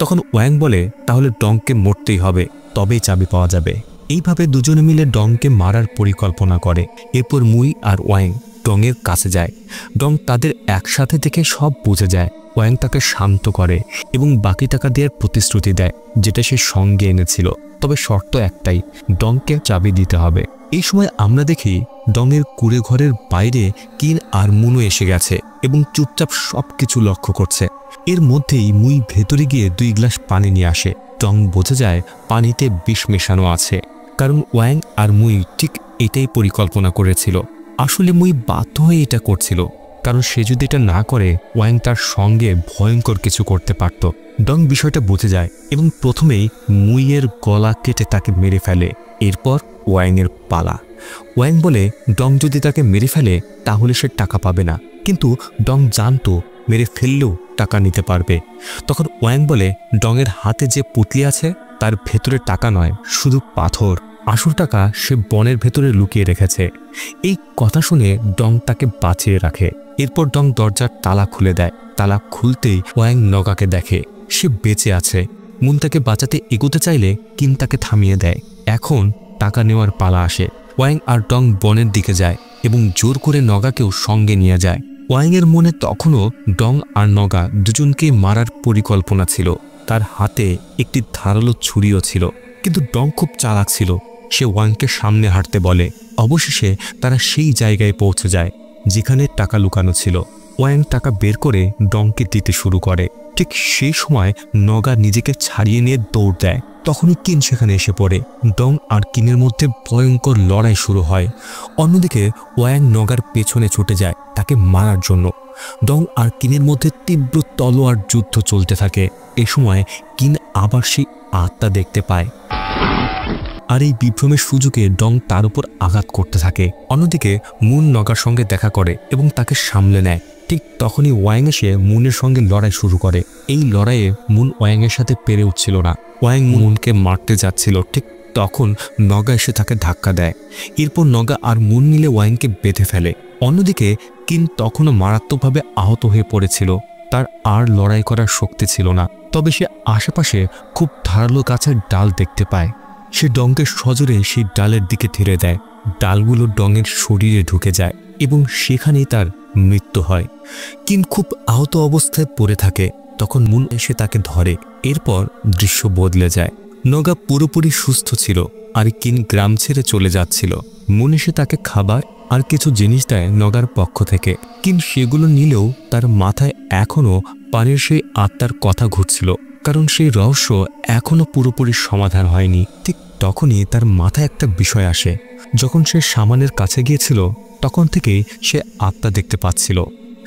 তখন ওয়াং বলে তাহলে ডংকে মরতেই হবে, তবেই চাবি পাওয়া যাবে। এইভাবে দুজনে মিলে ডংকে মারার পরিকল্পনা করে। এরপর মুই আর ওয়াং ডংয়ের কাছে যায়। ডং তাদের একসাথে থেকে সব বুঝে যায়। ওয়াং তাকে শান্ত করে এবং বাকি টাকা দেওয়ার প্রতিশ্রুতি দেয়, যেটা সে সঙ্গে এনেছিল। তবে শর্ত একটাই, ডংকে চাবি দিতে হবে। এই সময় আমরা দেখি ডংয়ের কুঁড়ে ঘরের বাইরে কিন আর মুনু এসে গেছে এবং চুপচাপ সব কিছু লক্ষ্য করছে। এর মধ্যেই মুই ভেতরে গিয়ে 2 গ্লাস পানি নিয়ে আসে। ডং বোঝা যায় পানিতে বিষ মেশানো আছে, কারণ ওয়াং আর মুই ঠিক এটাই পরিকল্পনা করেছিল। আসলে মুই বাধ্য হয়ে এটা করছিল, কারণ সে যদি এটা না করে ওয়াং তার সঙ্গে ভয়ঙ্কর কিছু করতে পারত। ডং বিষয়টা বুঝে যায় এবং প্রথমেই মুইয়ের গলা কেটে তাকে মেরে ফেলে। এরপর ওয়াংয়ের পালা। ওয়াং বলে ডং যদি তাকে মেরে ফেলে তাহলে সে টাকা পাবে না, কিন্তু ডং জানতো মেরে ফেললেও টাকা নিতে পারবে। তখন ওয়াং বলে ডংয়ের হাতে যে পুঁটলি আছে তার ভেতরে টাকা নয়, শুধু পাথর। আসল টাকা সে বনের ভেতরে লুকিয়ে রেখেছে। এই কথা শুনে ডং তাকে বাঁচিয়ে রাখে। এরপর ডং দরজার তালা খুলে দেয়। তালা খুলতেই ওয়াং নগাকে দেখে, সে বেঁচে আছে। মুন তাকে বাঁচাতে এগোতে চাইলে কিন তাকে থামিয়ে দেয়। এখন টাকা নেওয়ার পালা আসে। ওয়াং আর ডং বনের দিকে যায় এবং জোর করে নগাকেও সঙ্গে নিয়ে যায়। ওয়াংয়ের মনে তখনও ডং আর নগা দুজনকেই মারার পরিকল্পনা ছিল। তার হাতে একটি ধারালো ছুরিও ছিল, কিন্তু ডং খুব চালাক ছিল। সে ওয়াংকে সামনে হাঁটতে বলে। অবশেষে তারা সেই জায়গায় পৌঁছে যায় যেখানে টাকা লুকানো ছিল। ওয়াং টাকা বের করে ডংকে দিতে শুরু করে। ঠিক সেই সময় নগা নিজেকে ছাড়িয়ে নিয়ে দৌড় দেয়। তখনই কিন সেখানে এসে পড়ে। ডং আর কিনের মধ্যে ভয়ঙ্কর লড়াই শুরু হয়। অন্যদিকে ওয়াং নগার পেছনে ছুটে যায় তাকে মারার জন্য। ডং আর কিনের মধ্যে তীব্র তলোয়ার যুদ্ধ চলতে থাকে। এ সময় কিন আবার সেই আত্মা দেখতে পায়, আর এই বিভ্রমের সুযোগে ডং তার উপর আঘাত করতে থাকে। অন্যদিকে মুন নগার সঙ্গে দেখা করে এবং তাকে সামলে নেয়। ঠিক তখনই ওয়াং এসে মুনের সঙ্গে লড়াই শুরু করে। এই লড়াইয়ে মুন ওয়াংয়ের সাথে পেরে উঠছিল না। ওয়াং মুনকে মারতে যাচ্ছিল, ঠিক তখন নগা এসে তাকে ধাক্কা দেয়। এরপর নগা আর মুন মিলে ওয়াংকে বেঁধে ফেলে। অন্যদিকে কিন তখনও মারাত্মকভাবে আহত হয়ে পড়েছিল। তার আর লড়াই করার শক্তি ছিল না। তবে সে আশেপাশে খুব ধারালো গাছের ডাল দেখতে পায়। সে ডংকে সজোরে সেই ডালের দিকে ঠেলে দেয়। ডালগুলো ডংয়ের শরীরে ঢুকে যায় এবং সেখানেই তার মৃত্যু হয়। কিন খুব আহত অবস্থায় পড়ে থাকে। তখন মুন এসে তাকে ধরে। এরপর দৃশ্য বদলে যায়। নগা পুরোপুরি সুস্থ ছিল আর কিন গ্রাম ছেড়ে চলে যাচ্ছিল। মুন এসে তাকে খাবার আর কিছু জিনিস দেয় নগার পক্ষ থেকে। কিন সেগুলো নিলেও তার মাথায় এখনও পানির সেই আত্মার কথা ঘুরছিল, কারণ সেই রহস্য এখনও পুরোপুরি সমাধান হয়নি। ঠিক তখনই তার মাথায় একটা বিষয় আসে। যখন সে সামানের কাছে গিয়েছিল তখন থেকেই সে আত্মা দেখতে পাচ্ছিল।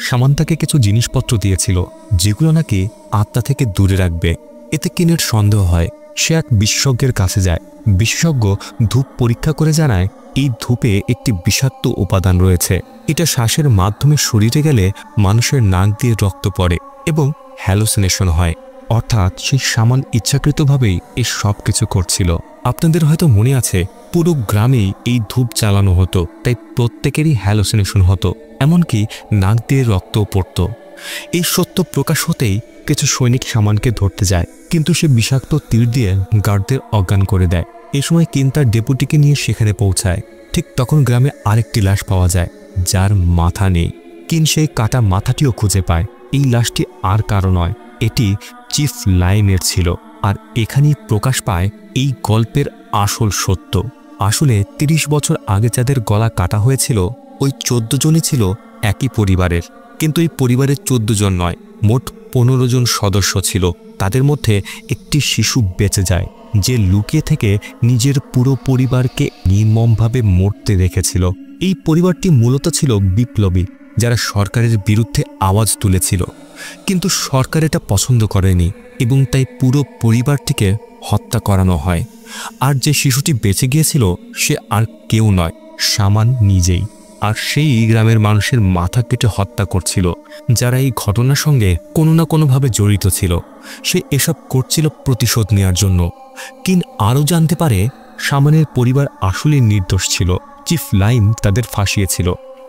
সামান তাকে কিছু জিনিসপত্র দিয়েছিল যেগুলো নাকি আত্মা থেকে দূরে রাখবে। এতে কিনের সন্দেহ হয়। সে এক বিশেষজ্ঞের কাছে যায়। বিশেষজ্ঞ ধূপ পরীক্ষা করে জানায় এই ধূপে একটি বিষাক্ত উপাদান রয়েছে। এটা শ্বাসের মাধ্যমে শরীরে গেলে মানুষের নাক দিয়ে রক্ত পড়ে এবং হ্যালুসিনেশন হয়। অর্থাৎ সেই সামান ইচ্ছাকৃতভাবেই এই সব কিছু করছিল। আপনাদের হয়তো মনে আছে, পুরো গ্রামেই এই ধূপ চালানো হতো, তাই প্রত্যেকেরই হ্যালুসিনেশন হতো, এমনকি নাক দিয়ে রক্তও পড়ত। এই সত্য প্রকাশ হতেই কিছু সৈনিক সামানকে ধরতে যায়, কিন্তু সে বিষাক্ত তীর দিয়ে গার্ডদের অজ্ঞান করে দেয়। এই সময় কিন তার ডেপুটিকে নিয়ে সেখানে পৌঁছায়। ঠিক তখন গ্রামে আরেকটি লাশ পাওয়া যায় যার মাথা নেই। কিন সেই কাটা মাথাটিও খুঁজে পায়। এই লাশটি আর কারো নয়, এটি চিফ লাইমের ছিল। আর এখানেই প্রকাশ পায় এই গল্পের আসল সত্য। আসলে 30 বছর আগে যাদের গলা কাটা হয়েছিল ওই 14 জনই ছিল একই পরিবারের, কিন্তু এই পরিবারের 14 জন নয়, মোট 15 জন সদস্য ছিল। তাদের মধ্যে একটি শিশু বেঁচে যায়, যে লুকিয়ে থেকে নিজের পুরো পরিবারকে নির্মমভাবে মরতে দেখেছিল। এই পরিবারটি মূলত ছিল বিপ্লবী, যারা সরকারের বিরুদ্ধে আওয়াজ তুলেছিল, কিন্তু সরকার এটা পছন্দ করেনি এবং তাই পুরো পরিবারটিকে হত্যা করানো হয়। আর যে শিশুটি বেঁচে গিয়েছিল সে আর কেউ নয়, সামান নিজেই। আর সেই গ্রামের মানুষের মাথা কেটে হত্যা করছিল যারা এই ঘটনার সঙ্গে কোনো না কোনোভাবে জড়িত ছিল। সে এসব করছিল প্রতিশোধ নেওয়ার জন্য। কিন আরও জানতে পারে সামানের পরিবার আসলে নির্দোষ ছিল। চিফ লাইম তাদের ফাঁসিয়েছিল,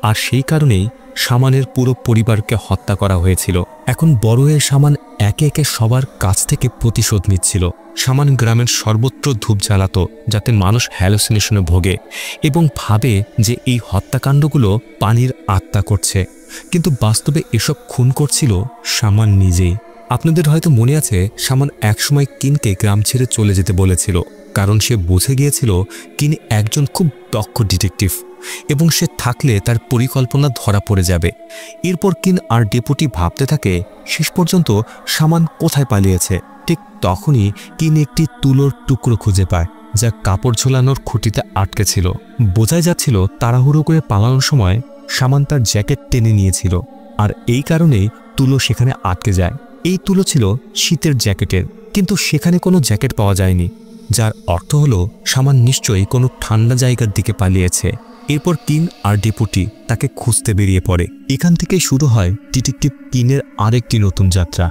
আর সেই কারণেই সামানের পুরো পরিবারকে হত্যা করা হয়েছিল। এখন বড় হয়ে সামান একে একে সবার কাছ থেকে প্রতিশোধ নিচ্ছিল। সামান গ্রামের সর্বত্র ধূপ জ্বালাতো যাতে মানুষ হ্যালুসিনেশনে ভোগে এবং ভাবে যে এই হত্যাকাণ্ডগুলো পানির আত্মা করছে, কিন্তু বাস্তবে এসব খুন করছিল সামান নিজেই। আপনাদের হয়তো মনে আছে সামান একসময় কিনকে গ্রাম ছেড়ে চলে যেতে বলেছিল, কারণ সে বুঝে গিয়েছিল কিন একজন খুব দক্ষ ডিটেকটিভ এবং সে থাকলে তার পরিকল্পনা ধরা পড়ে যাবে। এরপর কিন আর ডেপুটি ভাবতে থাকে শেষ পর্যন্ত সামান কোথায় পালিয়েছে। ঠিক তখনই কিন একটি তুলোর টুকরো খুঁজে পায় যা কাপড় ঝোলানোর খুঁটিতে আটকে ছিল। বোঝাই যাচ্ছিল তাড়াহুড়ো করে পালানোর সময় সামান তার জ্যাকেট টেনে নিয়েছিল, আর এই কারণেই তুলো সেখানে আটকে যায়। এই তুলো ছিল শীতের জ্যাকেটের, কিন্তু সেখানে কোনো জ্যাকেট পাওয়া যায়নি, যার অর্থ হলো সামান নিশ্চয়ই কোনো ঠান্ডা জায়গার দিকে পালিয়েছে। এরপর কিন আর ডেপুটি তাকে খুঁজতে বেরিয়ে পড়ে। এখান থেকে শুরু হয় ডিটেকটিভ কিনের আরেকটি নতুন যাত্রা।